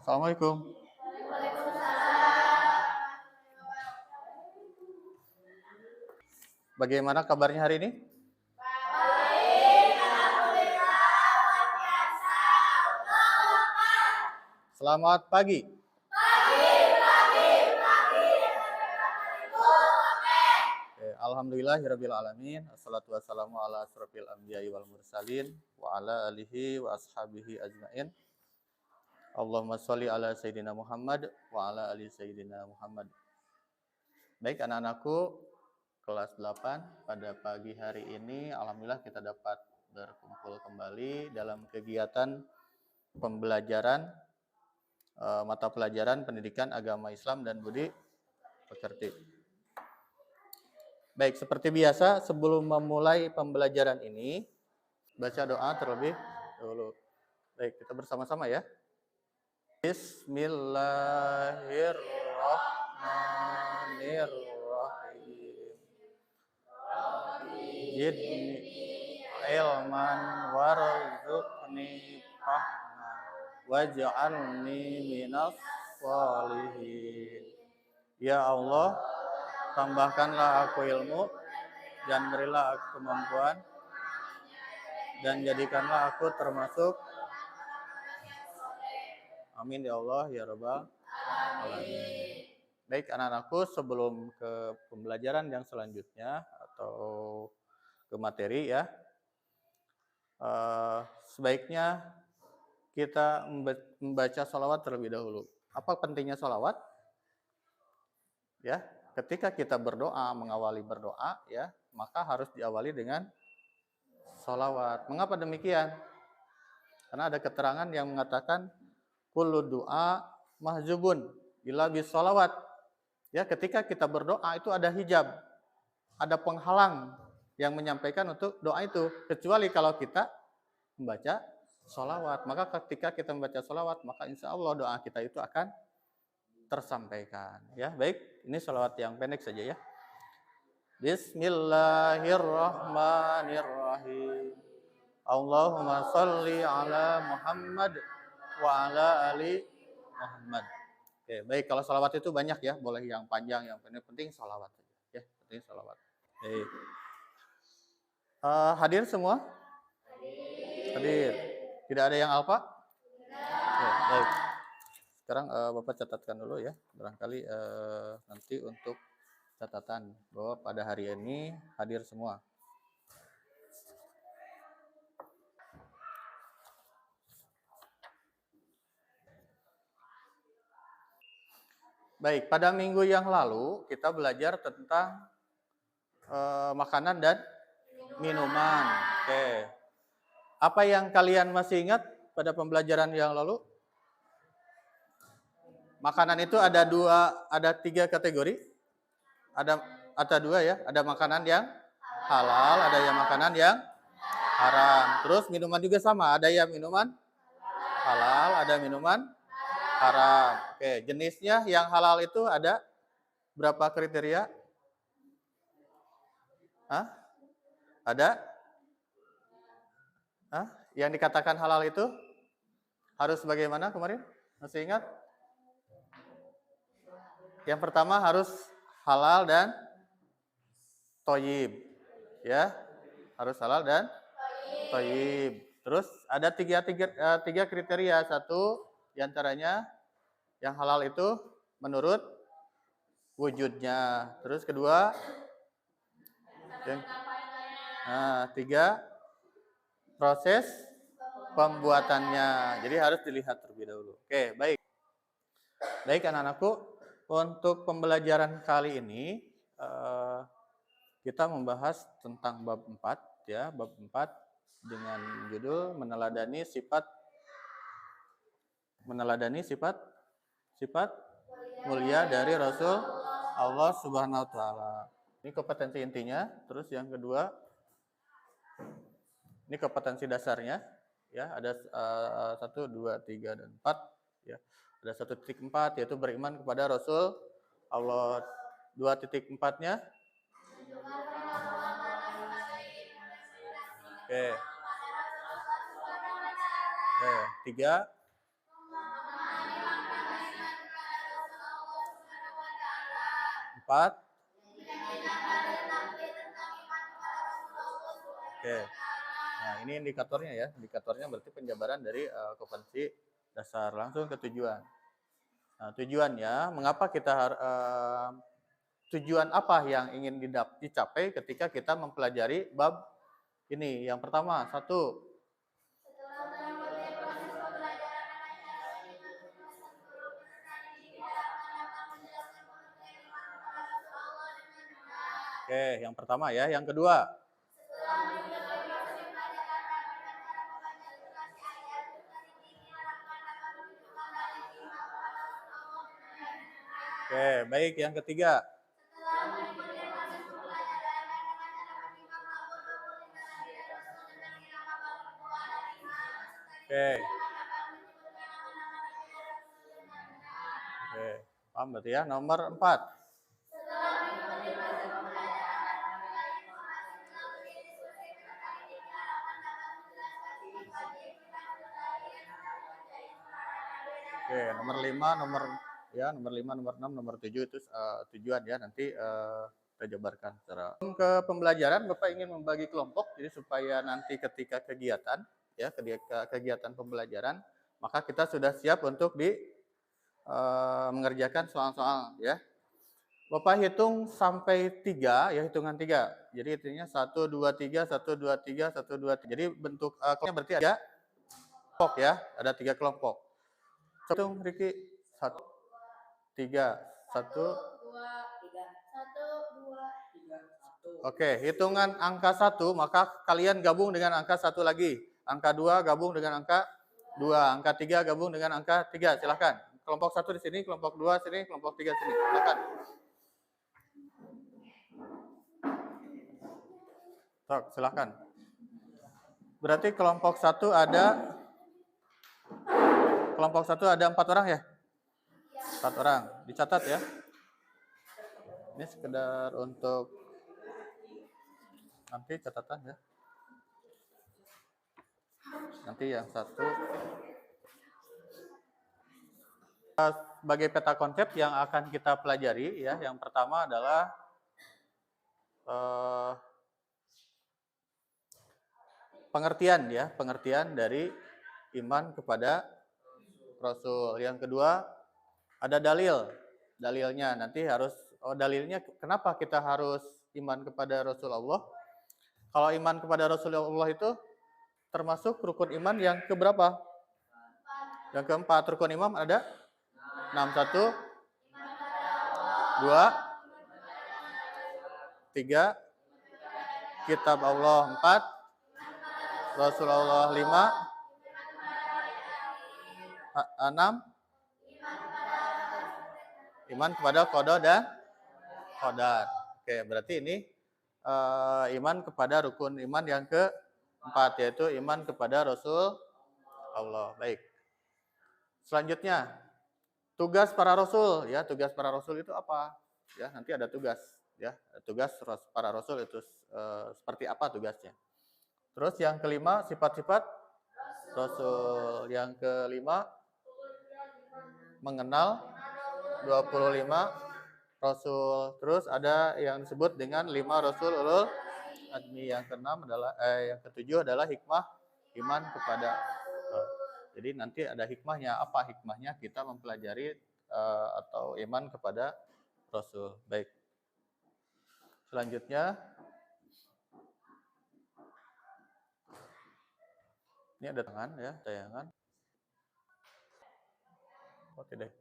Assalamualaikum. Bagaimana kabarnya hari ini? Selamat pagi. Alhamdulillahirabbil alamin. Assalatu wassalamu ala asrofil anbiya'i wal mursalin wa ala alihi wa ashabihi ajmain. Allahumma sholli ala sayyidina Muhammad wa ala ali sayyidina Muhammad. Baik anak-anakku, kelas 8 pada pagi hari ini alhamdulillah kita dapat berkumpul kembali dalam kegiatan pembelajaran mata pelajaran pendidikan agama Islam dan budi pekerti. Baik, seperti biasa sebelum memulai pembelajaran ini baca doa terlebih dahulu. Baik, kita bersama-sama ya. Bismillahirrahmanirrahim. Zidni ilman warzuqni fahma waj'alni minas sholihin. Ya Allah, tambahkanlah aku ilmu dan berilah aku kemampuan dan jadikanlah aku termasuk. Amin ya Allah ya Rabbal alamin. Baik anak-anakku, sebelum ke pembelajaran yang selanjutnya atau ke materi ya, sebaiknya kita membaca sholawat terlebih dahulu. Apa pentingnya sholawat? Ya, ketika kita berdoa, mengawali berdoa ya, maka harus diawali dengan sholawat. Mengapa demikian? Karena ada keterangan yang mengatakan kullu du'a mahjubun illa bis sholawat. Ya, ketika kita berdoa itu ada hijab, ada penghalang yang menyampaikan untuk doa itu, kecuali kalau kita membaca sholawat. Maka ketika kita membaca sholawat, maka insya Allah doa kita itu akan tersampaikan. Ya, baik, ini sholawat yang pendek saja ya. Bismillahirrahmanirrahim. Allahumma sholli ala Muhammad wa ala ali Muhammad. Oke, baik, kalau sholawat itu banyak ya, boleh yang panjang, yang pendek, penting sholawat saja. Ya, penting sholawat. Baik. Hadir semua? Hadir. Tidak ada yang alfa? Oke, baik. Sekarang Bapak catatkan dulu ya, barangkali nanti untuk catatan bahwa pada hari ini hadir semua. Baik, pada minggu yang lalu kita belajar tentang makanan dan minuman. Oke. Apa yang kalian masih ingat pada pembelajaran yang lalu? Makanan itu ada tiga kategori. Ada dua ya, ada makanan yang halal, ada yang makanan yang haram. Terus minuman juga sama, ada yang minuman halal, ada minuman haram. Oke, jenisnya yang halal itu ada berapa kriteria? Hah? Ada? Hah? Yang dikatakan halal itu harus bagaimana kemarin? Masih ingat? Yang pertama harus halal dan thayyib. Ya, harus halal dan thayyib. Terus ada tiga kriteria. Satu diantaranya yang halal itu menurut wujudnya. Terus kedua, tiga proses pembuatannya. Jadi harus dilihat terlebih dahulu. Oke, baik. Baik anak-anakku, untuk pembelajaran kali ini kita membahas tentang bab 4 ya, bab 4 dengan judul meneladani sifat mulia dari Rasul Allah Subhanahu wa taala. Ini kompetensi intinya. Terus yang kedua, ini kompetensi dasarnya ya, ada 1 2 3 dan 4 ya. Ada 1.4 yaitu beriman kepada Rasul Allah. 2.4-nya Oke. 3 4. Oke. Nah, ini indikatornya ya. Indikatornya berarti penjabaran dari kompetensi dasar langsung ke tujuan. Nah, tujuannya mengapa kita tujuan apa yang ingin dicapai ketika kita mempelajari bab ini? Yang pertama, satu. Oke, yang pertama ya. Yang kedua. Oke, baik. Yang ketiga. Oke. Oke, paham berarti ya. Nomor 4. Oke, nomor 5, nomor 5, nomor 6, nomor 7 itu tujuan ya. Nanti kita jabarkan secara ke pembelajaran. Bapak ingin membagi kelompok jadi supaya nanti ketika kegiatan ya, ketika kegiatan pembelajaran maka kita sudah siap untuk mengerjakan soal-soal ya. Bapak hitung sampai 3 ya, hitungan 3. Jadi intinya 1 2 3 1 2 3 1 2 3. Jadi bentuk kelompoknya berarti ada kelompok ya, ada 3 kelompok. Hitung Riki. 1 3 1 Oke, hitungan angka 1, maka kalian gabung dengan angka 1 lagi. Angka 2 gabung dengan angka 2. Angka 3 gabung dengan angka 3. Silakan. Kelompok 1 di sini, kelompok 2 sini, kelompok 3 sini. Silakan. Tok, silakan. Berarti kelompok 1 ada 4 orang ya? 4 orang. Dicatat ya. Ini sekedar untuk nanti catatan ya. Nanti yang satu sebagai peta konsep yang akan kita pelajari ya. Yang pertama adalah pengertian ya, pengertian dari iman kepada Rasul. Yang kedua ada dalilnya. Nanti harus dalilnya kenapa kita harus iman kepada Rasulullah. Kalau iman kepada Rasulullah itu termasuk rukun iman yang keberapa? Yang keempat. Rukun iman ada 6. 1 2 3 kitab Allah 4 Rasulullah 5 6 iman kepada qada dan qadar. Oke, berarti ini iman kepada rukun iman yang keempat, yaitu iman kepada Rasul Allah. Baik. Selanjutnya, tugas para rasul ya. Tugas para rasul itu apa? Ya, nanti ada tugas ya. Tugas para rasul itu seperti apa tugasnya. Terus yang kelima, sifat-sifat rasul. Yang kelima, mengenal 25 rasul. Terus ada yang disebut dengan 5 rasul ulul azmi. Yang keenam adalah yang ketujuh adalah hikmah iman kepada jadi nanti ada hikmahnya. Apa hikmahnya kita mempelajari atau iman kepada Rasul. Baik. Selanjutnya ini ada tangan ya, tayangan. Oke deh.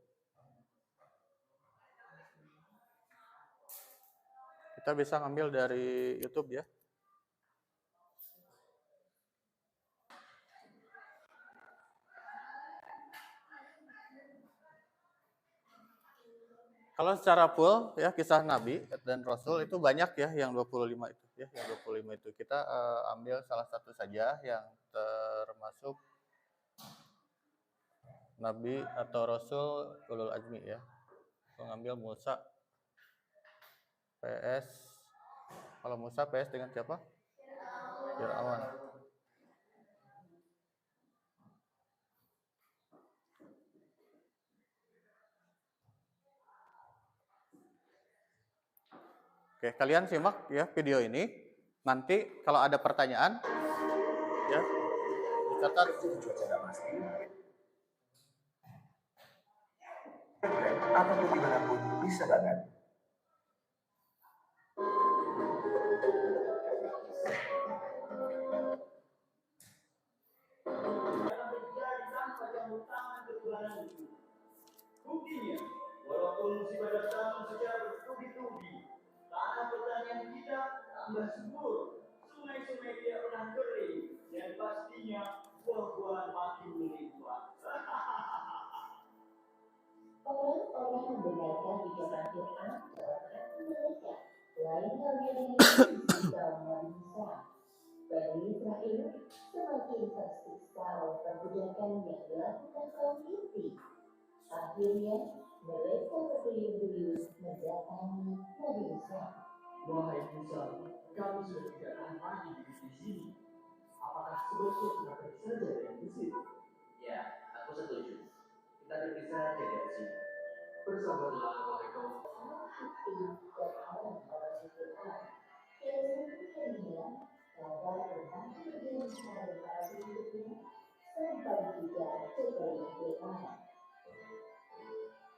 Kita bisa ngambil dari YouTube ya. Kalau secara full ya kisah Nabi dan Rasul itu banyak ya yang 25 itu ya, yang 25 itu. Kita ambil salah satu saja yang termasuk Nabi atau Rasul ulul azmi ya. Mengambil Musa PS. Kalau Musa PS dengan siapa? Fir'aun. Oke, kalian simak ya video ini. Nanti kalau ada pertanyaan, ya dicatat. Apapun dimanapun bisa banget. Buktinya, walaupun musibah datang secara bertubi-tubi, tanah pertanian kita tambah subur, sungai-sungai tidak pernah kering, dan pastinya buah-buahan makin melimpah. Orang-orang mendengarkan ucapan Fir'aun seolah mereka lain halnya dengan kondisi kaum Nabi Musa. Bani Israel semakin tersiksa oleh perbudakan yang dilakukan kaum inti. Akhirnya mereka berduyun-duyun mendatangi Nabi Musa. Wahai Musa, kami sudah tidak tahan lagi hidup di sini. Apakah sebaiknya kita pergi saja dari Mesir? Ya, aku setuju. Kita pergi saja dari sini. Bersabarlah, wahai kaum. Hati dan orang-orang di Fir'aun yang sebenarnya kabar tentang kepergian Musa dan para pengikutnya sampai juga ke telinga Fir'aun.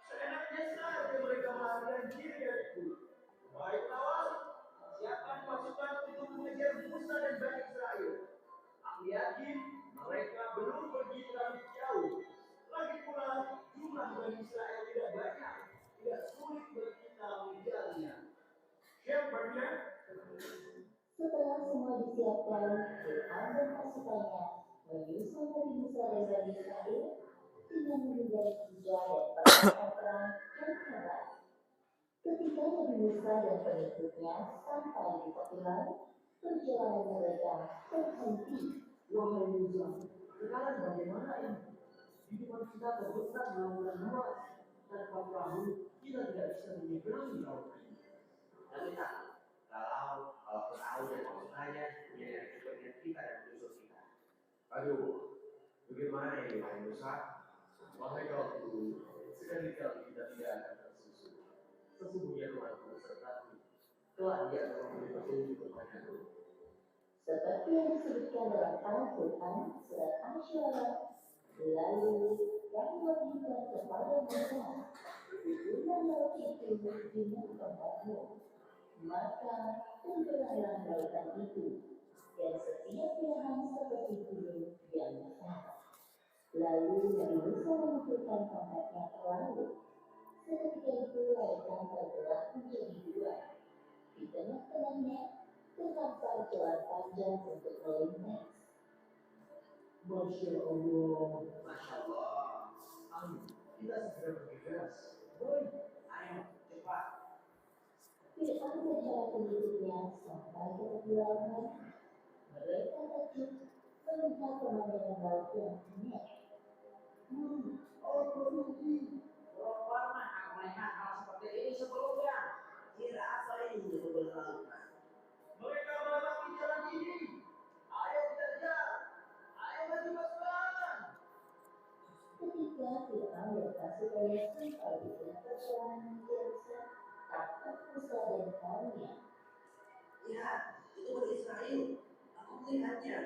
Seenaknya saja mereka melarikan diri dariku. Baiklah, siapkan pasukan untuk mengejar Musa dan Bani Israel. Aku yakin mereka belum pergi terlalu jauh. Lagi pula, jumlah Bani Israel tidak banyak. Tidak sulit bagi kita mengejarnya. Siap, Bani? Setelah semua disiapkan, Fir'aun dan pasukannya menyusul Nabi Musa dan Bani Israel dengan menghindari kuda dan perang yang hebat. Ketika Nabi Musa dan pengikutnya sampai di tepi laut, perjalanan mereka terhenti. Wahai Musa, sekarang bagaimana ini? Hidupan kita terberat lautan luas. Tanpa perahu, kita tidak bisa menyeberangi laut ini. Tapi tak, kalau perahu dan pasukannya menjadi kepentingan kita dan musuh kita. Aduh, bagaimana ini wahai Musa? Wahai kaum guru, sekali-kali kita tidak akan tersusun. Sesungguhnya Tuhanku besertaku. Telah Dia memberi petunjuk kepadaku. Seperti yang disebutkan dalam Al-Quran surat Asy-Syu'ara, lalu kami wahyukan kepada Musa, itulah laut itu dengan tempatmu. Maka terbelahlah lautan itu, dan setiap belahan seperti gunung yang besar. Lalu Nabi Musa memukulkan tongkatnya ke laut. Seketika itu lautan terbelah menjadi dua. Di tengah-tengahnya terdapat jalan panjang untuk melintas. Masya Allah. Masya Allah. Ayo, kita segera bergegas. Boy, ayo, cepat. Fir'aun dan para pengikutnya sampai ke tepi laut. Mereka takjub melihat pemandangan laut yang aneh. Oh, Rudy. Belum pernah aku melihat hal seperti ini sebelumnya. Kira apa ini sebenarnya? Mereka melewati jalan ini. Ayo kita kejar. Ayo maju pasukan. Ketika Fir'aun dan pasukannya sampai di tengah perjalanan yang besar, takut Musa dan kaumnya. Lihat, itu Bani Israel. Aku melihatnya.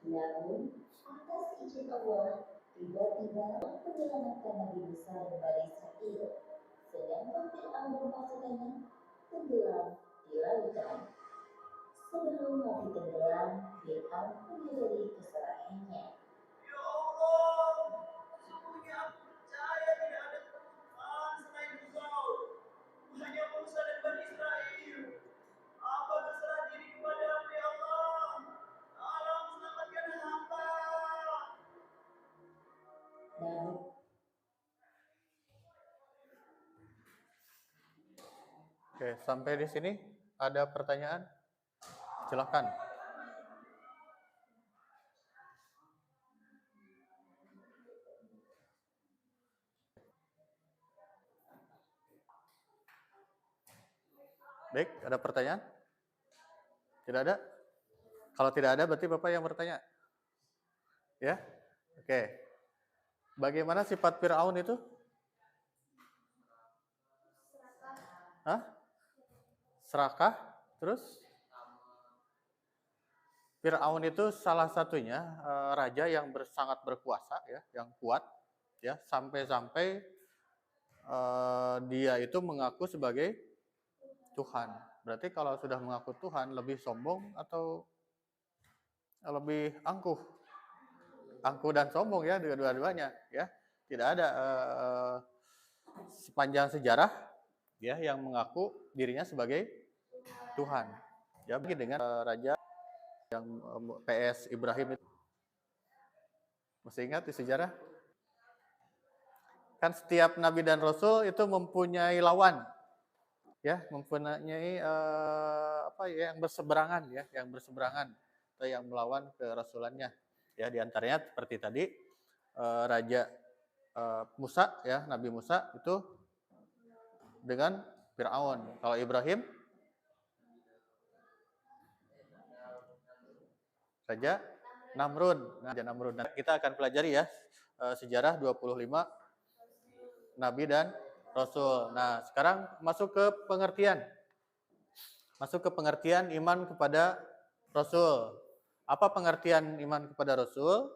Namun, atas izin Allah, tiba-tiba menyelamatkan Nabi Musa dan Bani Israel. Sedangkan Fir'aun dan pasukannya tenggelam di lautan. Sebelum mati tenggelam, Fir'aun menyadari kesalahannya. Ya Allah, sesungguhnya aku percaya tidak ada Tuhan selain Engkau. Hanya Musa dan Bani Israel. Apa berserah diri kepadamu ya Allah. Tolong selamatkan hamba. Namun, Oke, sampai di sini ada pertanyaan? Silakan. Baik, ada pertanyaan? Tidak ada? Kalau tidak ada, berarti Bapak yang bertanya. Ya? Oke. Bagaimana sifat Fir'aun itu? Hah? serakah. Terus Fir'aun itu salah satunya raja yang sangat berkuasa ya, yang kuat ya, sampai-sampai dia itu mengaku sebagai Tuhan. Berarti kalau sudah mengaku Tuhan lebih sombong atau lebih angkuh? Angkuh dan sombong ya, dua-duanya ya. Tidak ada sepanjang sejarah ya yang mengaku dirinya sebagai Tuhan. Ya, begitu dengan raja yang PS Ibrahim itu. Masih ingat di sejarah? Kan setiap nabi dan rasul itu mempunyai lawan. Ya, mempunyai apa ya, yang berseberangan ya, yang berseberangan atau yang melawan kerasulannya. Ya, di antaranya seperti tadi raja Musa ya, Nabi Musa itu dengan Firaun. Kalau Ibrahim Raja Namrud. Nah, Raja Namrud. Nah, kita akan pelajari ya sejarah 25 nabi dan rasul. Nah, sekarang masuk ke pengertian. Masuk ke pengertian iman kepada rasul. Apa pengertian iman kepada rasul?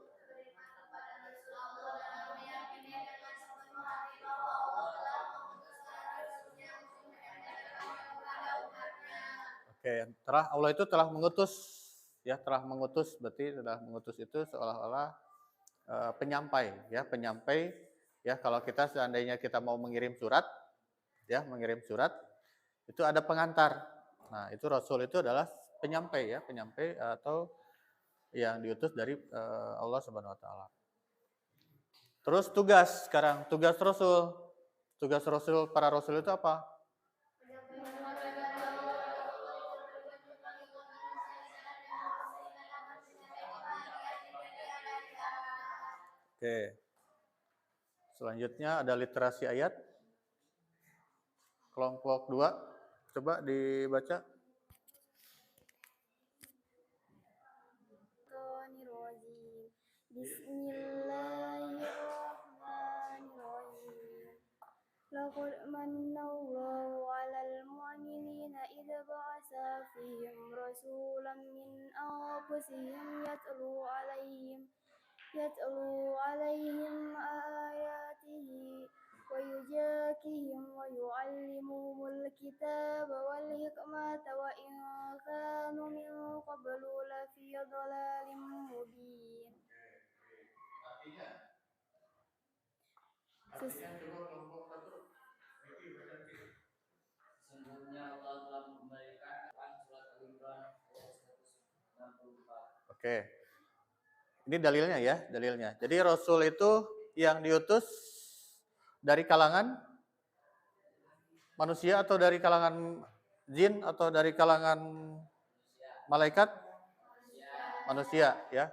Oke, Allah itu telah mengutus ya, telah mengutus, berarti telah mengutus itu seolah-olah penyampai ya, penyampai ya. Kalau kita seandainya kita mau mengirim surat ya, mengirim surat itu ada pengantar. Nah, itu rasul itu adalah penyampai ya, penyampai atau yang diutus dari Allah Subhanahu wa taala. Terus tugas, sekarang tugas rasul. Tugas rasul, para rasul itu apa? Oke. Selanjutnya ada literasi ayat. Kelompok 2. Coba dibaca. Bismillahirrahmanirrahim. Laqad manna Allahu 'alal mu'minina idh ba'atsa fihim rasulan min anfusihim yatlu 'alaihim ayatihi wa yuzakkihim wa yu'allimuhumul kitaba wal hikmata wa in kanu min qablu lafi dhalalin mubin. Sesungguhnya Allah telah mengembalikan surat Al-Imran ayat 194. Oke. Ini dalilnya ya, dalilnya. Jadi rasul itu yang diutus dari kalangan manusia atau dari kalangan jin atau dari kalangan malaikat? Manusia ya.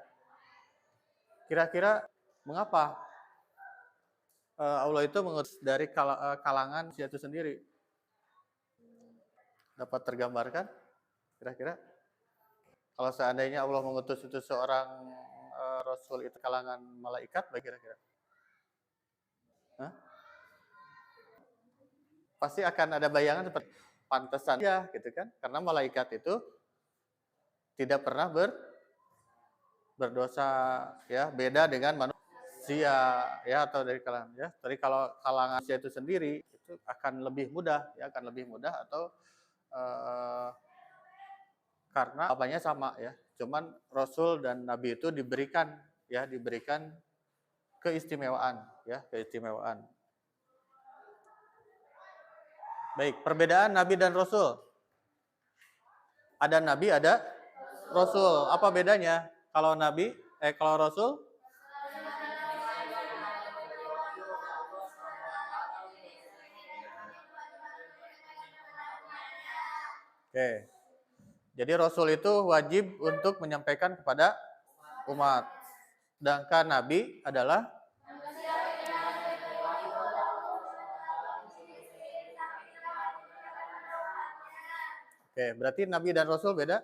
Kira-kira mengapa Allah itu mengutus dari kalangan manusia itu sendiri? Dapat tergambarkan kira-kira? Kalau seandainya Allah mengutus itu seorang rasul itu kalangan malaikat, kira-kira? Pasti akan ada bayangan seperti pantesan ya, gitu kan? Karena malaikat itu tidak pernah berdosa ya, beda dengan manusia ya, atau dari kalangan ya. Tapi kalau kalangan manusia itu sendiri itu akan lebih mudah ya, akan lebih mudah atau karena apanya sama ya. Cuman rasul dan nabi itu diberikan keistimewaan ya, keistimewaan. Baik, perbedaan nabi dan rasul. Ada nabi, ada rasul. Apa bedanya? Kalau nabi, kalau rasul? Oke. Jadi rasul itu wajib untuk menyampaikan kepada umat. Sedangkan nabi adalah Oke, berarti nabi dan rasul beda?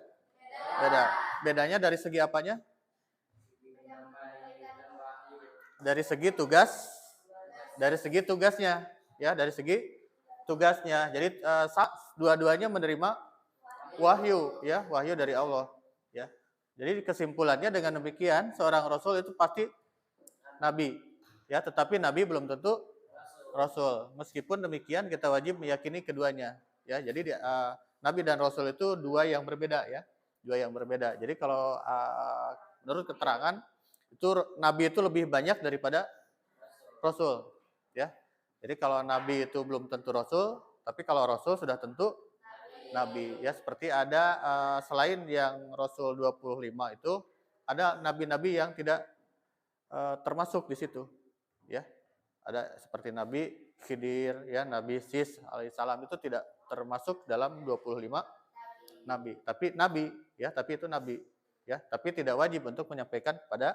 Beda. Bedanya dari segi apanya? Dari segi tugas, dari segi tugasnya, ya, dari segi tugasnya. Jadi dua-duanya menerima wahyu, ya, wahyu dari Allah, ya. Jadi kesimpulannya dengan demikian, seorang rasul itu pasti nabi, ya, tetapi nabi belum tentu rasul. Meskipun demikian kita wajib meyakini keduanya, ya. Jadi nabi dan rasul itu dua yang berbeda, ya. Dua yang berbeda. Jadi kalau menurut keterangan itu nabi itu lebih banyak daripada rasul, ya. Jadi kalau nabi itu belum tentu rasul, tapi kalau rasul sudah tentu nabi, ya. Seperti ada selain yang Rasul 25 itu ada nabi-nabi yang tidak termasuk di situ, ya. Ada seperti Nabi Khidir, ya, Nabi Sis alaihissalam itu tidak termasuk dalam 25 nabi, tapi nabi, ya, tapi itu nabi, ya, tapi tidak wajib untuk menyampaikan kepada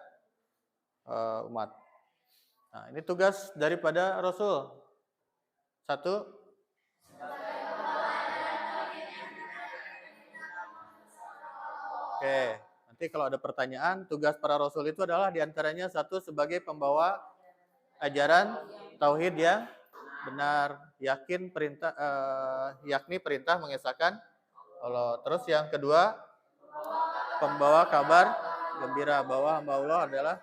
umat. Nah, ini tugas daripada Rasul. Satu, oke, nanti kalau ada pertanyaan, tugas para Rasul itu adalah diantaranya satu sebagai pembawa ajaran tauhid yang benar, yakni perintah mengesahkan Allah. Terus yang kedua, pembawa kabar gembira bahwa hamba Allah adalah.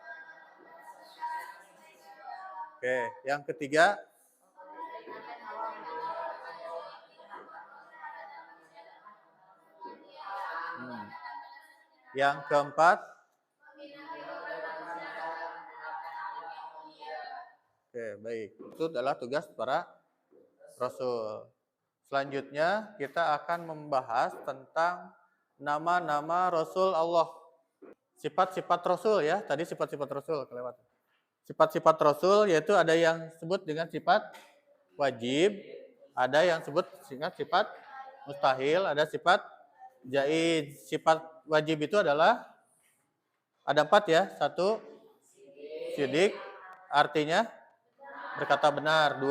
Oke, yang ketiga, yang keempat, oke, baik, itu adalah tugas para Rasul. Selanjutnya kita akan membahas tentang nama-nama Rasul Allah. Sifat-sifat Rasul, ya. Tadi sifat-sifat Rasul kelewat. Sifat-sifat Rasul yaitu ada yang sebut dengan sifat wajib, ada yang sebut dengan sifat mustahil, ada sifat jaiz. Sifat wajib itu adalah ada 4, ya. 1, sidik, artinya berkata benar. 2,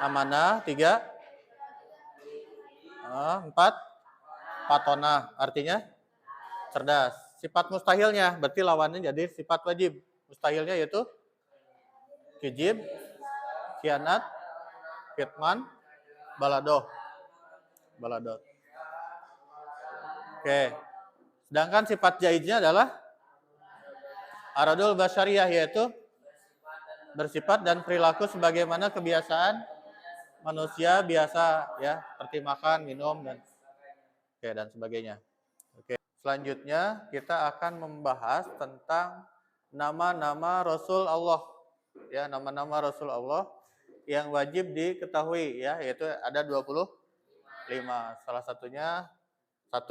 amanah. 3, 4, patona, artinya cerdas. Sifat mustahilnya berarti lawannya jadi sifat wajib. Mustahilnya yaitu kijib, khianat, kitman, baladoh. Oke. Sedangkan sifat jaiznya adalah aradul basyariyah, yaitu bersifat dan perilaku sebagaimana kebiasaan manusia biasa, ya, seperti makan, minum, dan sebagainya. Oke. Selanjutnya kita akan membahas tentang nama-nama Rasul Allah, ya, nama-nama Rasul Allah yang wajib diketahui, ya, yaitu ada 25. Salah satunya 1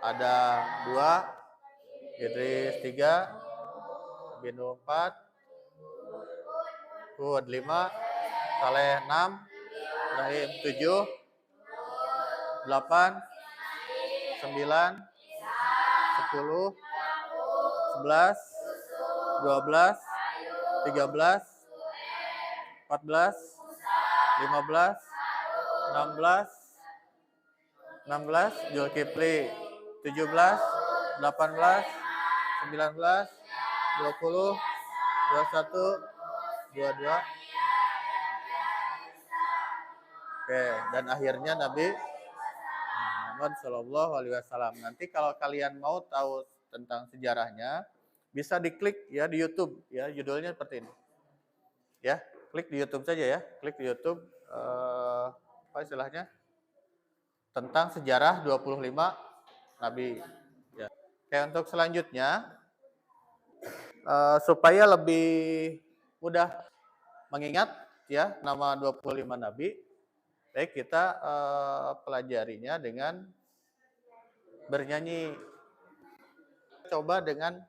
ada 2, Idris 3, Binu 4, Hud 5, Saleh 6, Ibrahim 7, 8, 9, 10, 11, 12, 13, 14, 15, 16, Zulkifli, 17, 18, 19, 20, 21, 22. Oke, dan akhirnya Nabi Muhammad Shallallahu Alaihi Wasallam. Nanti kalau kalian mau tahu tentang sejarahnya, bisa diklik, ya, di YouTube, ya, judulnya seperti ini, ya, klik di YouTube saja, ya, klik di YouTube apa istilahnya tentang sejarah 25 Nabi, ya. Oke, untuk selanjutnya supaya lebih mudah mengingat, ya, nama 25 Nabi, baik kita pelajarinya dengan bernyanyi. Coba dengan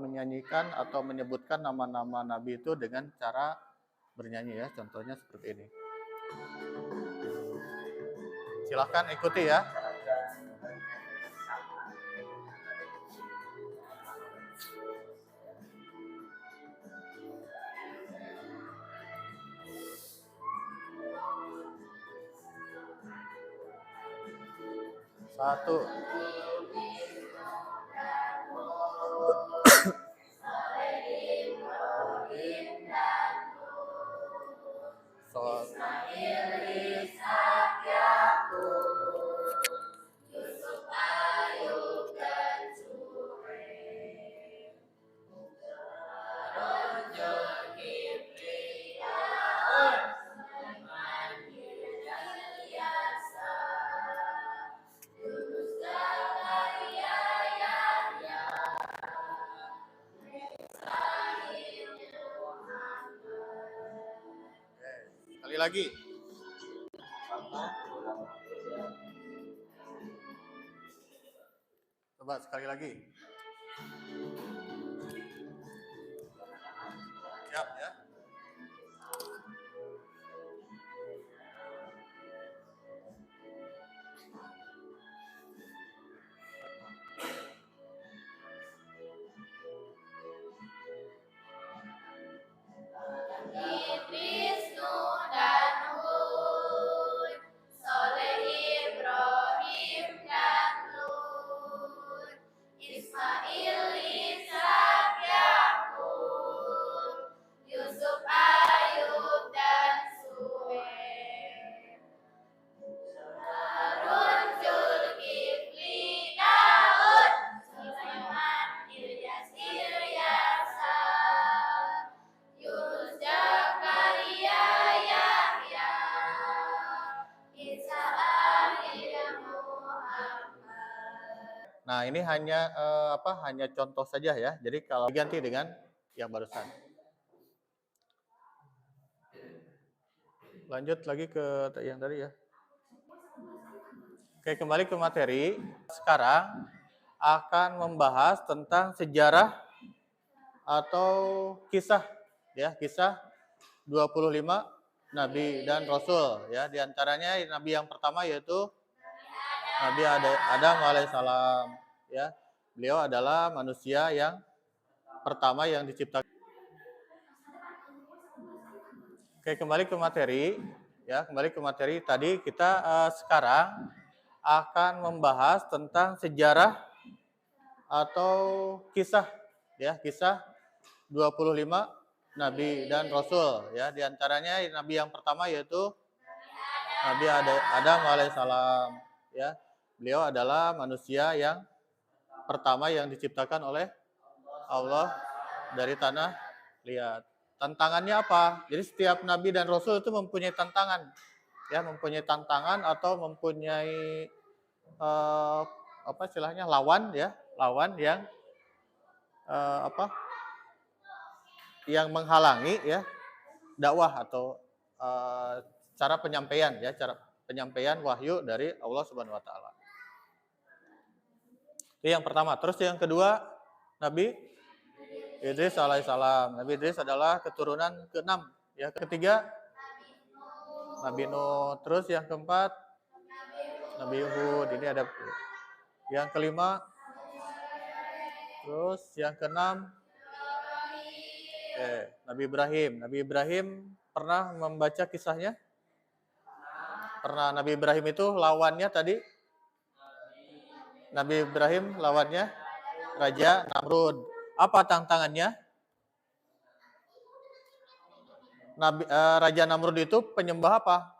menyanyikan atau menyebutkan nama-nama Nabi itu dengan cara bernyanyi, ya. Contohnya seperti ini. Silahkan ikuti, ya. Satu. lagi. Coba sekali lagi. Siap ya. Wisnu dan Hud, Soleh Ibrahim dan Lut, Ismail, Ishak, Yakub, Yusuf, Ayub dan Su'aib, Harun, Zulkifli, Daud, Sulaiman, Ilyas, Ilyasa, Yunus, Zakaria, Yahya, Isa, dan Muhammad. Nah, ini hanya hanya contoh saja ya. Jadi kalau diganti dengan yang barusan. Lanjut lagi ke yang tadi ya. Oke, kembali ke materi. Sekarang akan membahas tentang sejarah atau kisah ya, kisah 25 nabi dan rasul ya. Di antaranya nabi yang pertama yaitu Nabi Adam alaihissalam ya. Beliau adalah manusia yang pertama yang diciptakan. Oke, kembali ke materi ya, kembali ke materi tadi kita sekarang akan membahas tentang sejarah atau kisah ya, kisah 25 nabi dan rasul ya. Di antaranya nabi yang pertama yaitu Nabi Adam alaihissalam ya. Beliau adalah manusia yang pertama yang diciptakan oleh Allah dari tanah liat. Tantangannya apa? Jadi setiap nabi dan rasul itu mempunyai tantangan ya, mempunyai tantangan atau mempunyai apa istilahnya lawan ya, lawan yang yang menghalangi ya dakwah atau cara penyampaian ya, cara penyampaian wahyu dari Allah Subhanahu wa taala. Itu yang pertama. Terus yang kedua, Nabi Idris alaihissalam. Nabi Idris adalah keturunan ke-6 ya. Ketiga Nabi Nuh. Terus yang keempat Nabi Hud. Ini ada yang kelima. Terus yang keenam Nabi Ibrahim. Nabi Ibrahim pernah membaca kisahnya? Pernah. Nabi Ibrahim itu lawannya tadi, Nabi Ibrahim lawannya Raja Namrud. Apa tantangannya? Raja Namrud itu penyembah apa?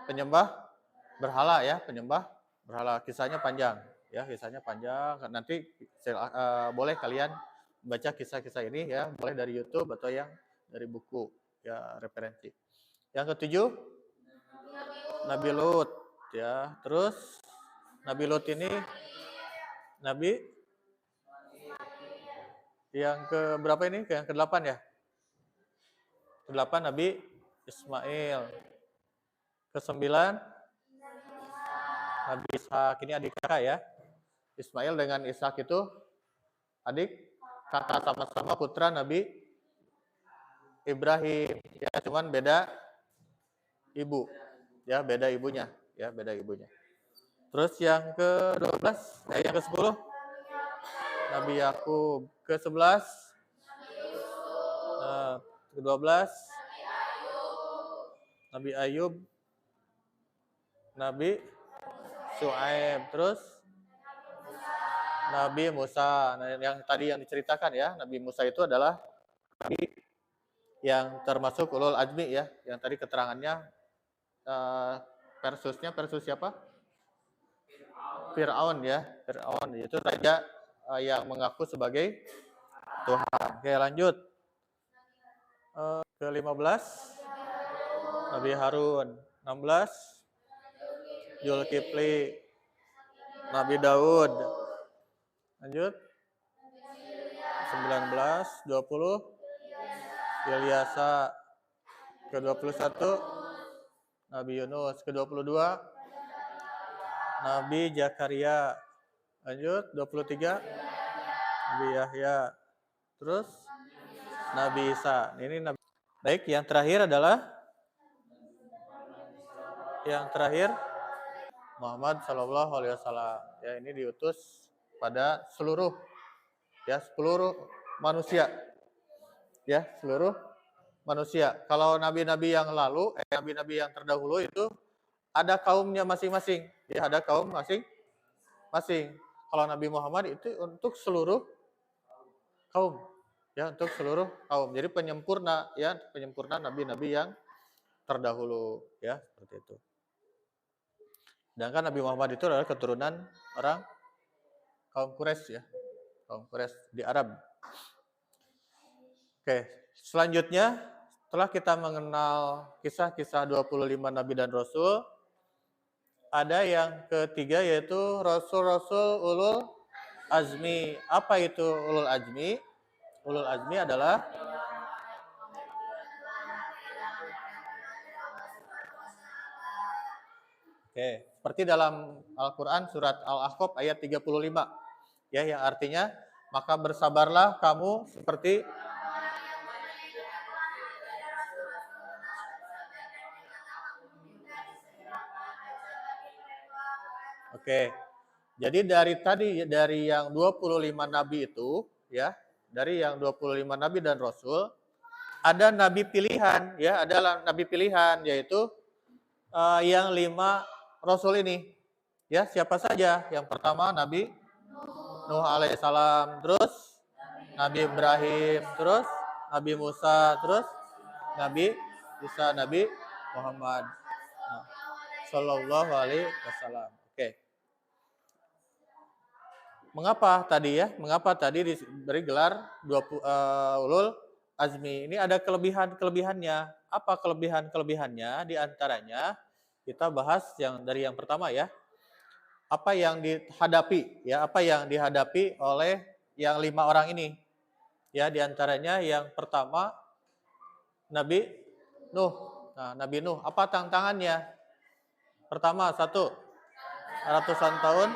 Penyembah berhala ya, penyembah berhala. Kisahnya panjang ya, kisahnya panjang. Nanti boleh kalian baca kisah-kisah ini ya, boleh dari YouTube atau yang dari buku ya, referensi. Yang ketujuh Nabi Lut ya. Terus Nabi Lut ini Nabi yang ke berapa ini? Yang ke-8 ya? Ke-8 Nabi Ismail. Ke-9 Nabi Ishak. Ini adik kakak ya. Ismail dengan Ishak itu adik kakak, sama-sama putra Nabi Ibrahim. Ya, cuman beda ibu. Ya, beda ibunya. Ya, beda ibunya. Terus yang ke-12, yang ke-10 Nabi Yakub. Ke-11 ke-12 Nabi Ayub. Nabi Su'aib. Terus Nabi Musa. Nah, yang tadi yang diceritakan ya, Nabi Musa itu adalah Nabi yang termasuk ulul azmi ya, yang tadi keterangannya versus siapa? Fir'aun ya, Fir'aun itu raja yang mengaku sebagai Tuhan. Oke, lanjut. Ke-15 Nabi Harun. 16 Zulkifli. Nabi Daud. Lanjut. 19 20 Ilyasa. ke-21 Nabi Yunus, ke-22 Nabi Zakaria. Lanjut 23 Nabi Yahya. Terus Nabi Isa. Ini Nabi. Baik, yang terakhir adalah Muhammad Shallallahu Alaihi Wasallam. Ya, ini diutus pada seluruh manusia. Ya, seluruh manusia. Kalau nabi-nabi yang lalu, nabi-nabi yang terdahulu itu ada kaumnya masing-masing. Ya, ada kaum masing-masing. Kalau Nabi Muhammad itu untuk seluruh kaum. Ya, untuk seluruh kaum. Jadi penyempurna nabi-nabi yang terdahulu, ya, seperti itu. Sedangkan Nabi Muhammad itu adalah keturunan orang kaum Quraisy, ya. Kaum Quraisy di Arab. Oke, selanjutnya setelah kita mengenal kisah-kisah 25 nabi dan rasul, ada yang ketiga yaitu rasul-rasul ulul azmi. Apa itu ulul azmi? Ulul azmi adalah seperti dalam Al-Quran surat Al-Ahqaf ayat 35, ya, yang artinya maka bersabarlah kamu seperti Jadi dari yang 25 nabi itu, ya, dari yang 25 nabi dan rasul, ada nabi pilihan, ya, ada nabi pilihan yaitu yang 5 rasul ini. Ya, siapa saja? Yang pertama Nabi Nuh alaihissalam, terus Nabi Ibrahim, terus Nabi Musa, terus Nabi Isa, Nabi Muhammad Sallallahu Alaihi Wasallam. Mengapa tadi diberi gelar ulul azmi? Ini ada kelebihannya. Apa kelebihannya? Di antaranya kita bahas dari yang pertama, ya. Apa yang dihadapi oleh yang 5 orang ini? Ya, di antaranya yang pertama Nabi Nuh. Nah, Nabi Nuh, apa tantangannya? Pertama, 1, ratusan tahun.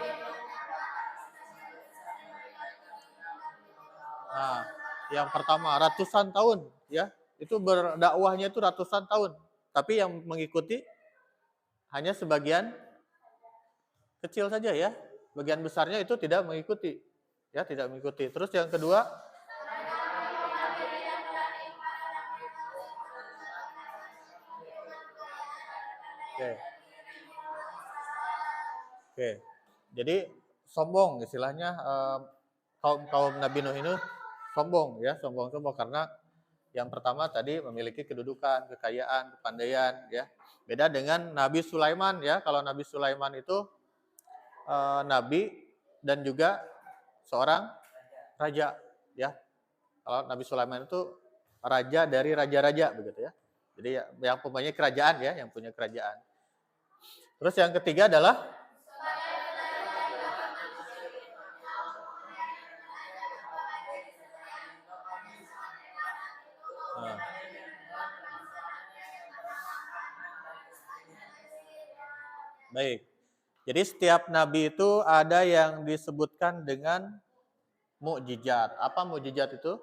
Nah, yang pertama ratusan tahun, ya. Itu berdakwahnya itu ratusan tahun. Tapi yang mengikuti hanya sebagian kecil saja, ya. Bagian besarnya itu tidak mengikuti. Ya, tidak mengikuti. Terus yang kedua, Jadi sombong istilahnya, kaum Nabi Nuh ini sombong, ya, sombong karena yang pertama tadi memiliki kedudukan, kekayaan, kepandaian, ya. Beda dengan Nabi Sulaiman, ya. Kalau Nabi Sulaiman itu nabi dan juga seorang raja, ya. Kalau Nabi Sulaiman itu raja dari raja-raja, begitu, ya. Jadi yang punya kerajaan, ya, yang punya kerajaan. Terus yang ketiga adalah baik. Jadi setiap nabi itu ada yang disebutkan dengan mukjizat. Apa mukjizat itu?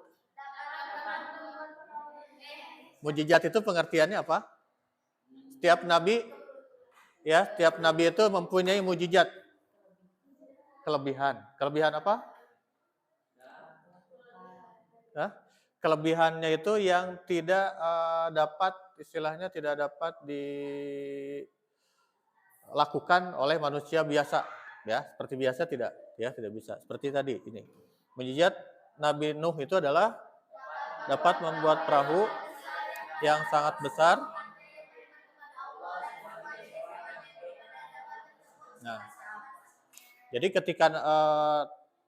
Mukjizat itu pengertiannya apa? Setiap nabi itu mempunyai mukjizat. Kelebihan. Kelebihan apa? Kelebihannya itu yang tidak dapat dilakukan oleh manusia biasa, ya. Seperti biasa tidak bisa. Seperti tadi ini. Mukjizat Nabi Nuh itu adalah dapat membuat perahu yang sangat besar. Nah, jadi ketika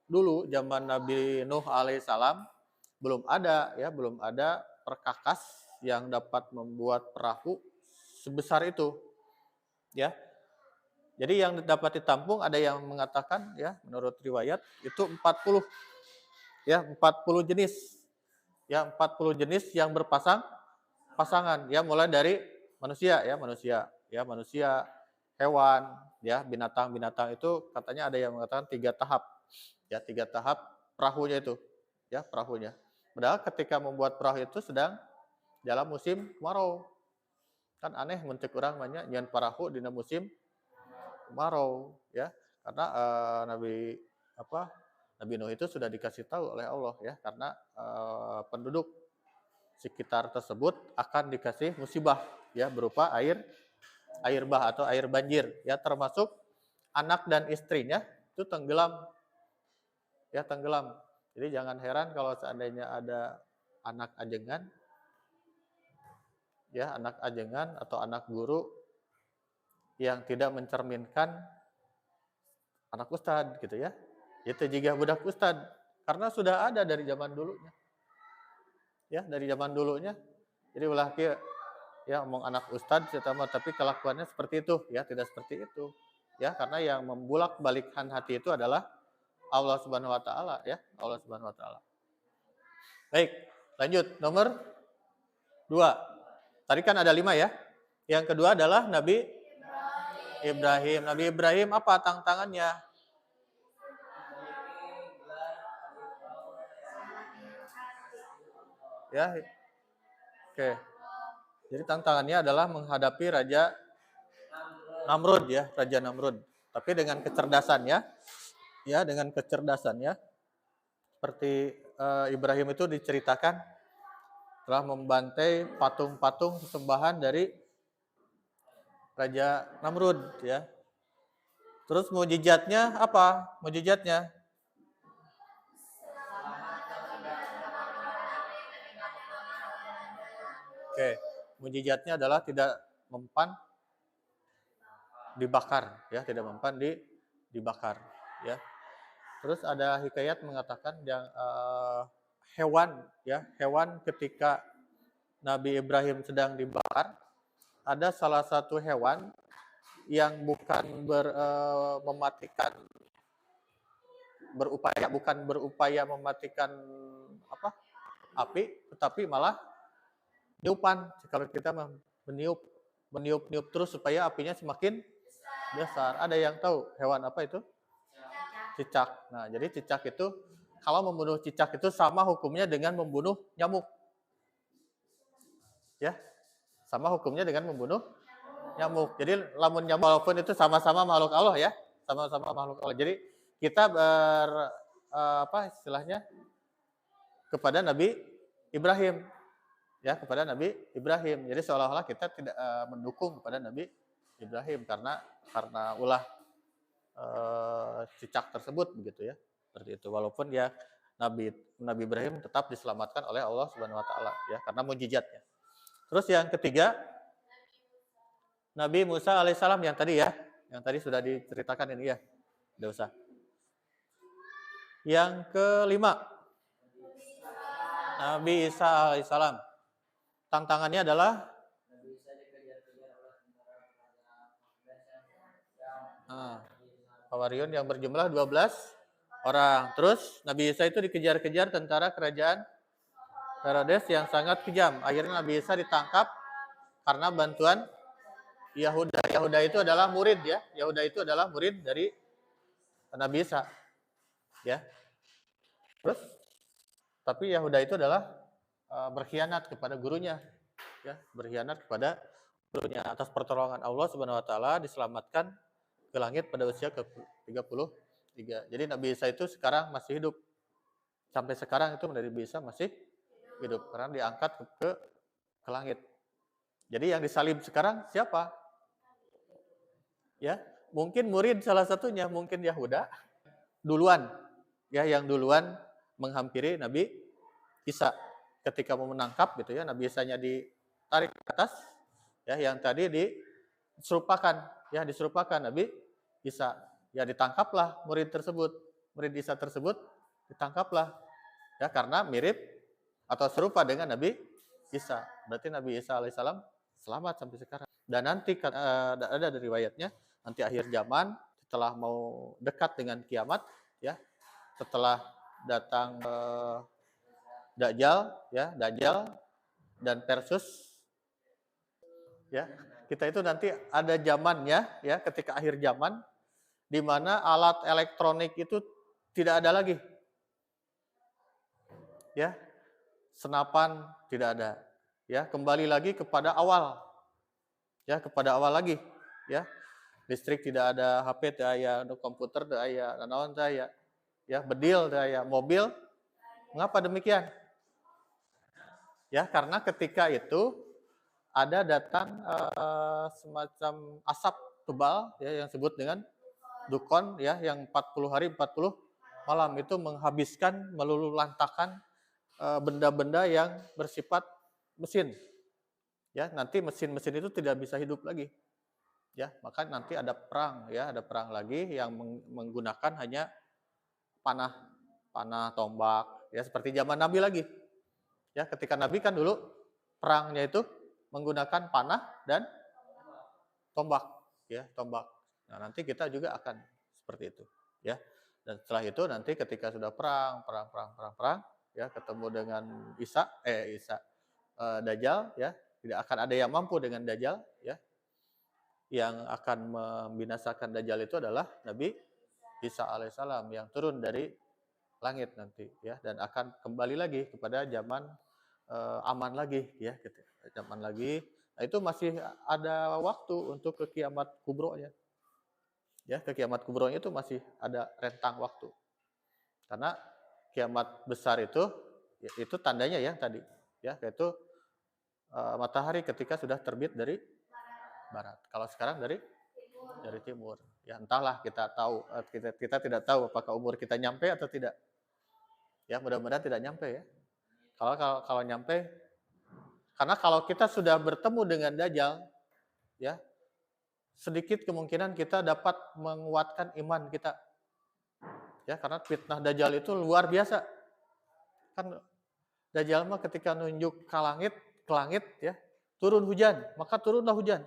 dulu zaman Nabi Nuh alaihissalam belum ada perkakas yang dapat membuat perahu sebesar itu, ya. Jadi yang dapat ditampung ada yang mengatakan, ya, menurut riwayat itu 40 jenis. Ya, 40 jenis yang berpasang pasangan, ya mulai dari manusia, hewan, ya binatang itu katanya ada yang mengatakan 3 tahap, ya 3 tahap perahunya itu, ya perahunya. Padahal ketika membuat perahu itu sedang dalam musim kemarau, kan aneh mencek urang banyak nyan perahu dina musim kemarau, ya karena Nabi Nuh itu sudah dikasih tahu oleh Allah, ya karena penduduk sekitar tersebut akan dikasih musibah, ya berupa air bah atau air banjir, ya termasuk anak dan istrinya itu tenggelam, ya tenggelam. Jadi jangan heran kalau seandainya ada anak ajengan, ya anak ajengan atau anak guru yang tidak mencerminkan anak ustad gitu ya. Itu juga budak ustad karena sudah ada dari zaman dulunya. Ya, dari zaman dulunya. Jadi ulah kieu ya omong anak ustad tapi kelakuannya seperti itu, ya tidak seperti itu. Ya, karena yang membulak-balikkan hati itu adalah Allah Subhanahu wa taala, ya, Allah Subhanahu wa taala. Baik, lanjut nomor 2. Tadi kan ada 5 ya. Yang kedua adalah Nabi Ibrahim. Nabi Ibrahim apa tantangannya? Ya. Oke. Jadi tantangannya adalah menghadapi Raja Namrud, ya, Raja Namrud. Tapi dengan kecerdasan, ya. Ya, dengan kecerdasan, ya. Seperti Ibrahim itu diceritakan telah membantai patung-patung sesembahan dari Raja Namrud, ya. Terus mukjizatnya apa? Mukjizatnya oke, mukjizatnya adalah tidak mempan dibakar, ya, tidak mempan dibakar, ya. Terus ada hikayat mengatakan yang hewan, ya, hewan ketika Nabi Ibrahim sedang dibakar, ada salah satu hewan yang bukan berupaya mematikan api, tetapi malah niupan. Kalau kita meniup terus supaya apinya semakin besar. Ada yang tahu hewan apa itu? Cicak. Nah, jadi cicak itu kalau membunuh cicak itu sama hukumnya dengan membunuh nyamuk. Ya. Sama hukumnya dengan membunuh nyamuk. Jadi lamun nyamuk walaupun itu sama-sama makhluk Allah, ya. Sama-sama makhluk Allah. Jadi kita istilahnya kepada Nabi Ibrahim. Ya, kepada Nabi Ibrahim. Jadi seolah-olah kita tidak mendukung kepada Nabi Ibrahim karena ulah cicak tersebut begitu, ya. Seperti itu. Walaupun ya Nabi Ibrahim tetap diselamatkan oleh Allah Subhanahu wa taala, ya, karena mukjizatnya. Terus yang ketiga Nabi Musa alaihissalam yang tadi, ya. Yang tadi sudah diceritakan ini, ya. Tidak usah. Yang kelima Nabi Isa alaihissalam. Tantangannya adalah Hawariun yang berjumlah 12 orang. Terus Nabi Isa itu dikejar-kejar tentara kerajaan Herodes yang sangat kejam. Akhirnya Nabi Isa ditangkap karena bantuan Yahuda. Yahuda itu adalah murid, ya. Yahuda itu adalah murid dari Nabi Isa. Ya. Terus tapi Yahuda itu adalah berkhianat kepada gurunya, ya, berkhianat kepada gurunya. Atas pertolongan Allah Subhanahu wa taala diselamatkan ke langit pada usia ke-33. Jadi Nabi Isa itu sekarang masih hidup. Sampai sekarang itu Nabi Isa masih hidup karena diangkat ke langit. Jadi yang disalib sekarang siapa? Ya, mungkin murid salah satunya, mungkin Yahuda duluan, ya, yang duluan menghampiri Nabi Isa ketika mau menangkap gitu, ya. Nabi Isa-nya ditarik ke atas, ya, yang tadi diserupakan Nabi Isa. Ya, ditangkaplah murid Isa tersebut ditangkaplah, ya, karena mirip atau serupa dengan Nabi Isa. Berarti Nabi Isa alaihissalam selamat sampai sekarang. Dan nanti ada dari riwayatnya, nanti akhir zaman setelah mau dekat dengan kiamat, ya, setelah datang Dajjal, ya, Dajjal dan Persus Ya, kita itu nanti ada zamannya ya, ketika akhir zaman di mana alat elektronik itu tidak ada lagi. Ya, senapan tidak ada. Ya, kembali lagi kepada awal. Ya, kepada awal lagi, ya. Listrik tidak ada, HP tidak ada, komputer tidak ada, nanaon tidak ada. Ya, bedil tidak ada, mobil. Mengapa demikian? Ya, karena ketika itu ada datang semacam asap tebal ya yang disebut dengan dukon ya yang 40 hari 40 malam itu menghabiskan meluluhlantakan benda-benda yang bersifat mesin. Ya, nanti mesin-mesin itu tidak bisa hidup lagi. Ya, maka nanti ada perang ya, ada perang lagi yang menggunakan hanya panah, tombak ya seperti zaman Nabi lagi. Ya, ketika Nabi kan dulu perangnya itu menggunakan panah dan tombak ya, tombak. Nah, nanti kita juga akan seperti itu ya. Dan setelah itu nanti ketika sudah perang ya, ketemu dengan Dajjal ya, tidak akan ada yang mampu dengan Dajjal ya. Yang akan membinasakan Dajjal itu adalah Nabi Isa alaihissalam yang turun dari langit nanti ya, dan akan kembali lagi kepada zaman aman lagi ya, gitu. Zaman lagi. Nah, itu masih ada waktu untuk ke kiamat kubronya. Ya, ke kiamat kubronya itu masih ada rentang waktu. Karena kiamat besar itu ya, itu tandanya ya tadi ya, yaitu matahari ketika sudah terbit dari barat. Kalau sekarang dari timur. Ya entahlah, kita tahu kita tidak tahu apakah umur kita nyampe atau tidak. Ya, mudah-mudahan tidak nyampe ya. Kalau nyampe, karena kalau kita sudah bertemu dengan Dajjal, ya sedikit kemungkinan kita dapat menguatkan iman kita. Ya, karena fitnah Dajjal itu luar biasa. Kan Dajjal mah ketika nunjuk ke langit ya, turun hujan, maka turunlah hujan.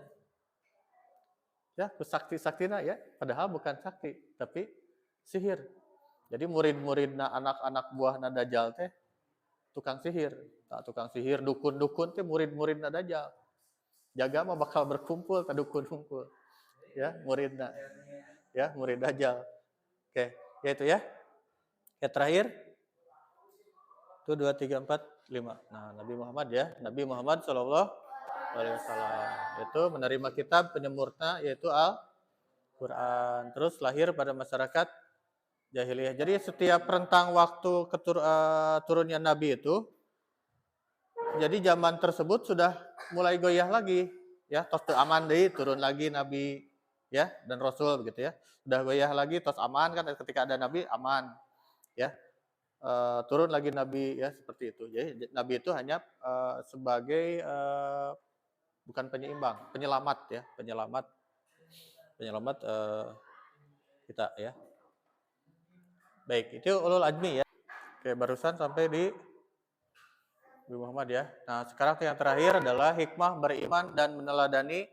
Ya, sakti-saktina ya, padahal bukan sakti, tapi sihir. Jadi murid-muridna anak-anak buahna Dajjal teh tukang sihir. Nah, tukang sihir, dukun-dukun teh murid-muridna Dajjal. Jaga mah bakal berkumpul ke dukun-dukun. Ya, muridna. Ya, murid Dajjal. Oke, ya itu ya. Ya terakhir. Itu 2 3 4 5. Nah, Nabi Muhammad ya, Nabi Muhammad sallallahu alaihi wasallam itu menerima kitab penyempurna yaitu Al-Qur'an. Terus lahir pada masyarakat jahiliyah. Jadi setiap rentang waktu turunnya Nabi itu, jadi zaman tersebut sudah mulai goyah lagi, ya. Tos aman deh, turun lagi Nabi, ya, dan Rasul begitu ya. Sudah goyah lagi, tos aman kan ketika ada Nabi aman, ya. Turun lagi Nabi ya seperti itu. Jadi Nabi itu hanya sebagai bukan penyeimbang, penyelamat ya, penyelamat kita ya. Baik, itu ulul azmi ya. Oke, barusan sampai di Nabi Muhammad ya. Nah, sekarang yang terakhir adalah hikmah beriman dan meneladani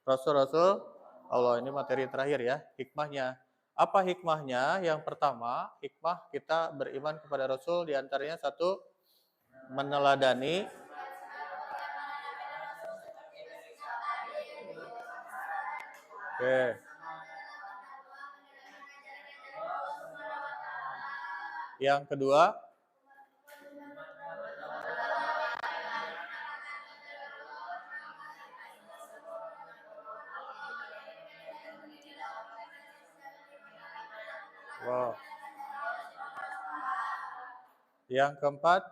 Rasul-Rasul Allah. Ini materi terakhir ya, hikmahnya. Apa hikmahnya? Yang pertama, hikmah kita beriman kepada Rasul diantaranya satu, meneladani yang kedua, yang keempat,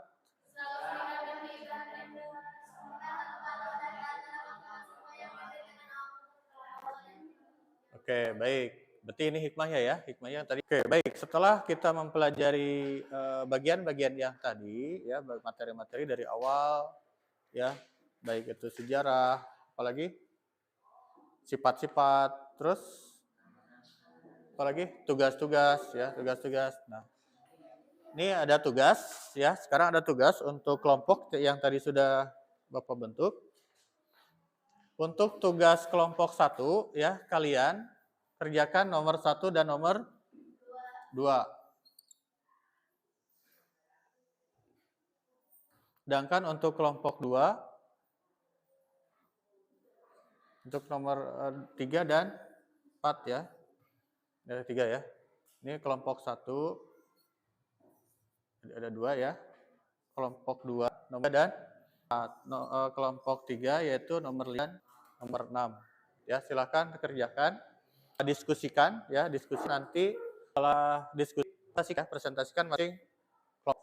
oke, baik. Berarti ini hikmahnya ya, hikmahnya yang tadi. Oke, baik. Setelah kita mempelajari bagian-bagian yang tadi, ya, materi-materi dari awal, ya, baik itu sejarah, apalagi sifat-sifat, terus apalagi tugas-tugas, ya, tugas-tugas. Nah, ini ada tugas, ya. Sekarang ada tugas untuk kelompok yang tadi sudah Bapak bentuk. Untuk tugas kelompok 1, ya, kalian kerjakan nomor 1 dan nomor 2. Sedangkan untuk kelompok 2, Untuk nomor 3 dan 4 ya. Ada 3 ya. Ini kelompok 1. Ada 2 ya. Kelompok 2 nomor dan kelompok 3 yaitu nomor 5 dan nomor 6. Ya, silakan dikerjakan. Diskusikan ya, diskusi nanti setelah diskusi ya, presentasikan masing kelompok.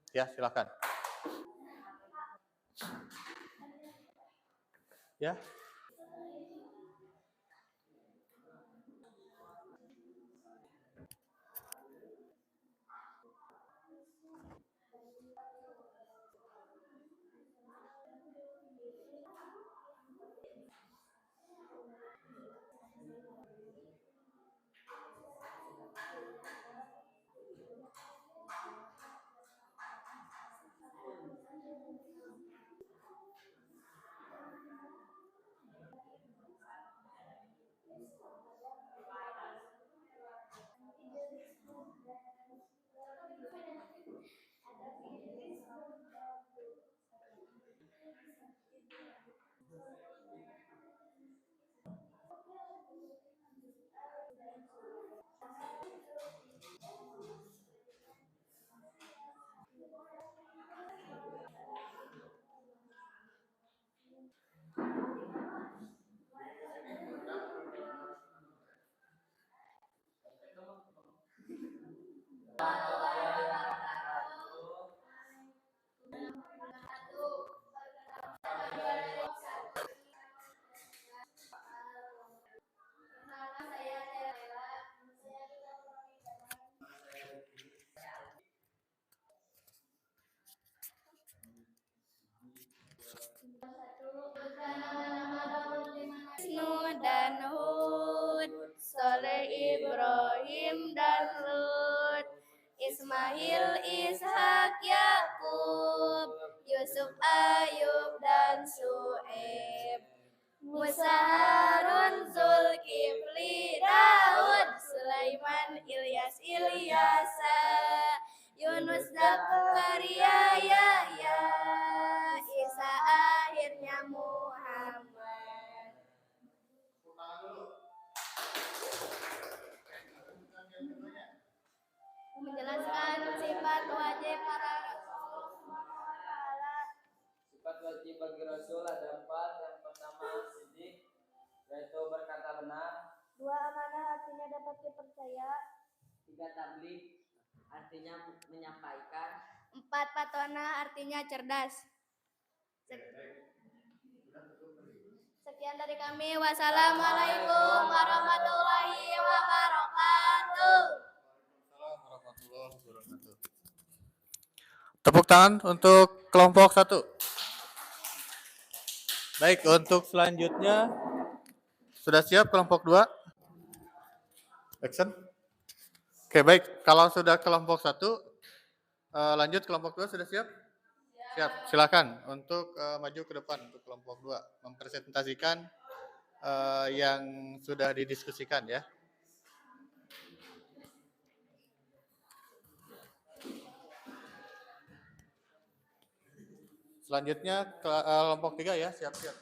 Ya, silakan. Ya. Nuh dan Hud, Saleh, Ibrahim dan Lut, Ismail, Ishak, Yakub, Yusuf, Ayub dan Syuaib, Musa, Harun, Zulkifli, Daud, Sulaiman, Ilyas, Ilyasa, Yunus, Zakaria, Yahya, Isa, akhirnya Muhammad. Menjelaskan sifat wajib para Rasul. Sifat wajib bagi Rasul ada 4. Yang pertama sidik, yaitu berkata benar. 2 amanah artinya dapat dipercaya. 3 tabligh, artinya menyampaikan. 4 patona artinya cerdas. Sekian dari kami. Wassalamualaikum warahmatullahi wabarakatuh. Tepuk tangan untuk kelompok 1. Baik, untuk selanjutnya sudah siap kelompok 2? Action. Oke, baik. Kalau sudah kelompok 1, lanjut kelompok 2 sudah siap? Siap. Silakan untuk maju ke depan untuk kelompok 2, mempresentasikan yang sudah didiskusikan ya. Selanjutnya kelompok 3 ya, siap-siap.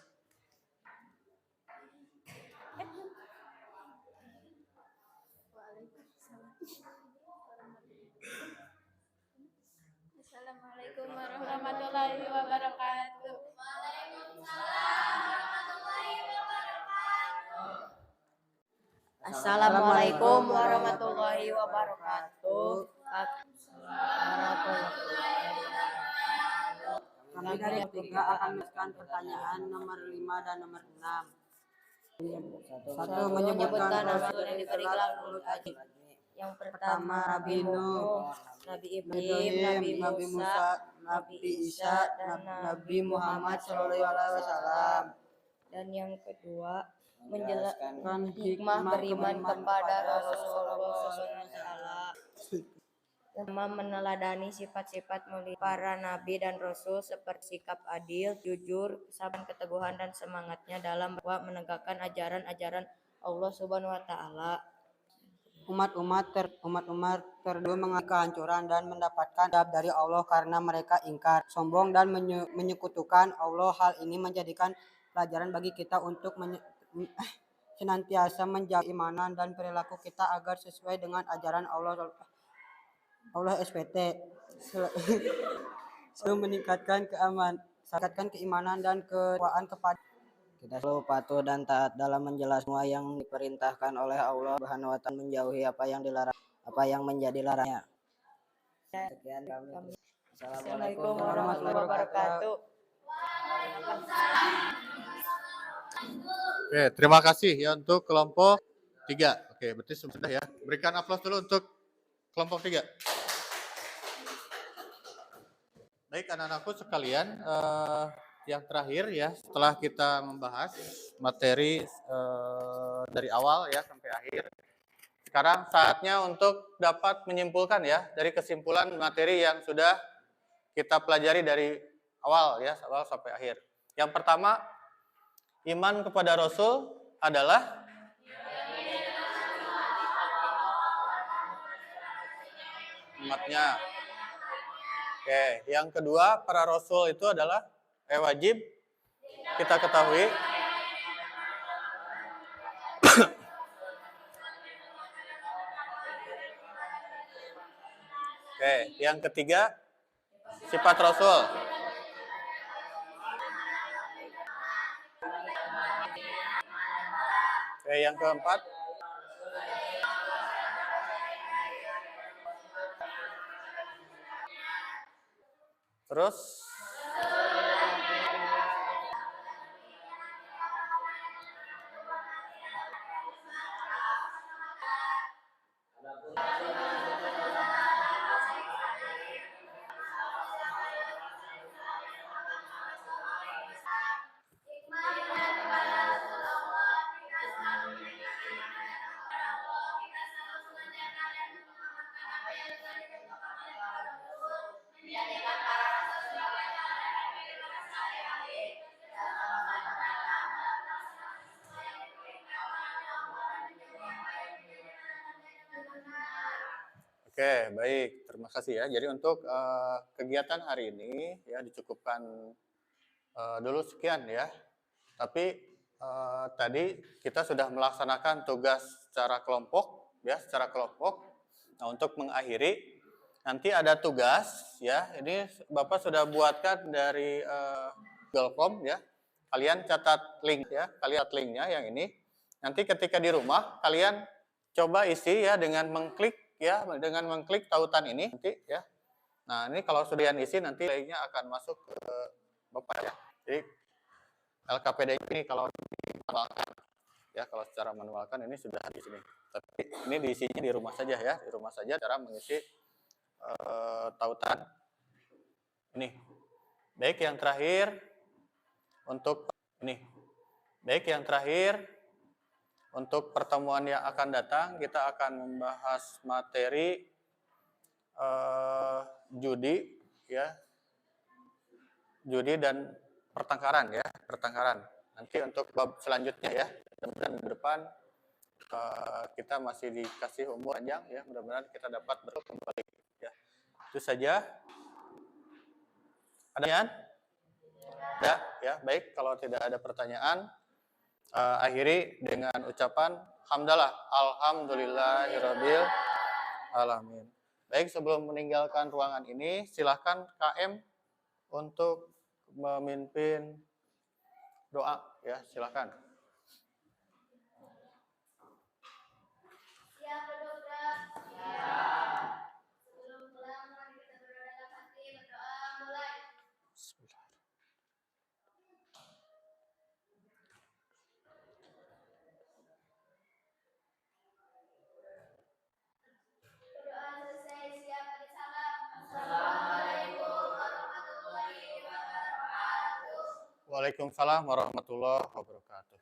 Assalamualaikum warahmatullahi wabarakatuh. Waalaikumsalam warahmatullahi wabarakatuh. Assalamualaikum warahmatullahi wabarakatuh. Kami dari ketiga akan menyebutkan pertanyaan nomor 5 dan nomor 6. 1. Menyebutkan nama yang diberi gelar Ulul Azmi. Yang pertama Nabi Nuh, Nabi Ibrahim, Nabi Musa, Nabi Isa, dan Nabi Muhammad SAW. Dan yang kedua menjelaskan hikmah beriman kepada Rasulullah SAW. Sama meneladani sifat-sifat mulia para nabi dan rasul seperti sikap adil, jujur, kesabaran, keteguhan, dan semangatnya dalam menegakkan ajaran-ajaran Allah Subhanahu wa Ta'ala. Umat-umat terdahulu mengalami kehancuran dan mendapatkan adab dari Allah karena mereka ingkar, sombong, dan menyekutukan Allah. Hal ini menjadikan pelajaran bagi kita untuk senantiasa menjaga imanan dan perilaku kita agar sesuai dengan ajaran Allah SPT. Selalu meningkatkan keimanan dan ketakwaan kepada kita, selalu patuh dan taat dalam menjelaskan semua yang diperintahkan oleh Allah Subhanahu wa taala, menjauhi apa yang menjadi larangannya. Sekian kami. Assalamualaikum warahmatullahi wabarakatuh. Oke, terima kasih ya untuk kelompok 3. Oke, berarti sudah ya. Berikan aplaus dulu untuk kelompok 3. Baik anak-anakku sekalian, yang terakhir ya, setelah kita membahas materi dari awal ya sampai akhir, sekarang saatnya untuk dapat menyimpulkan ya dari kesimpulan materi yang sudah kita pelajari dari awal ya, awal sampai akhir. Yang pertama, iman kepada Rasul adalah umatnya. Oke, yang kedua, para Rasul itu adalah wajib kita ketahui. Oke, yang ketiga, sifat Rasul. Oke, yang keempat, terus oke, baik. Terima kasih ya. Jadi untuk kegiatan hari ini ya dicukupkan dulu sekian ya. Tapi tadi kita sudah melaksanakan tugas secara kelompok ya, secara kelompok. Nah, untuk mengakhiri nanti ada tugas ya. Ini Bapak sudah buatkan dari Google Form ya. Kalian catat link ya, kalian catat linknya yang ini. Nanti ketika di rumah kalian coba isi ya dengan mengklik tautan ini nanti ya. Nah, ini kalau sudah isi nanti linknya akan masuk ke Bapak ya. Jadi LKPD ini kalau dimanualkan ya, kalau secara manualkan ini sudah di sini. Tapi ini diisinya di rumah saja ya, di rumah saja cara mengisi tautan ini. Baik, yang terakhir untuk ini. Baik, yang terakhir untuk pertemuan yang akan datang kita akan membahas materi judi ya. Judi dan pertengkaran ya, pertengkaran. Nanti untuk bab selanjutnya ya, mudah-mudahan ke depan kita masih dikasih umur panjang ya, mudah-mudahan kita dapat kembali ya. Itu saja. Ada pertanyaan? Ya, ya, baik. Kalau tidak ada pertanyaan, akhiri dengan ucapan hamdalah, alhamdulillahirabbil alamin. Baik, sebelum meninggalkan ruangan ini, silahkan KM untuk memimpin doa ya, silakan. Siap berdoa. Siap. Sebelum pulang mari kita berdoa dalam hati, berdoa mulai. Berdoa selesai, siap bersalam. Assalamualaikum warahmatullahi wabarakatuh. Waalaikumsalam warahmatullahi wabarakatuh.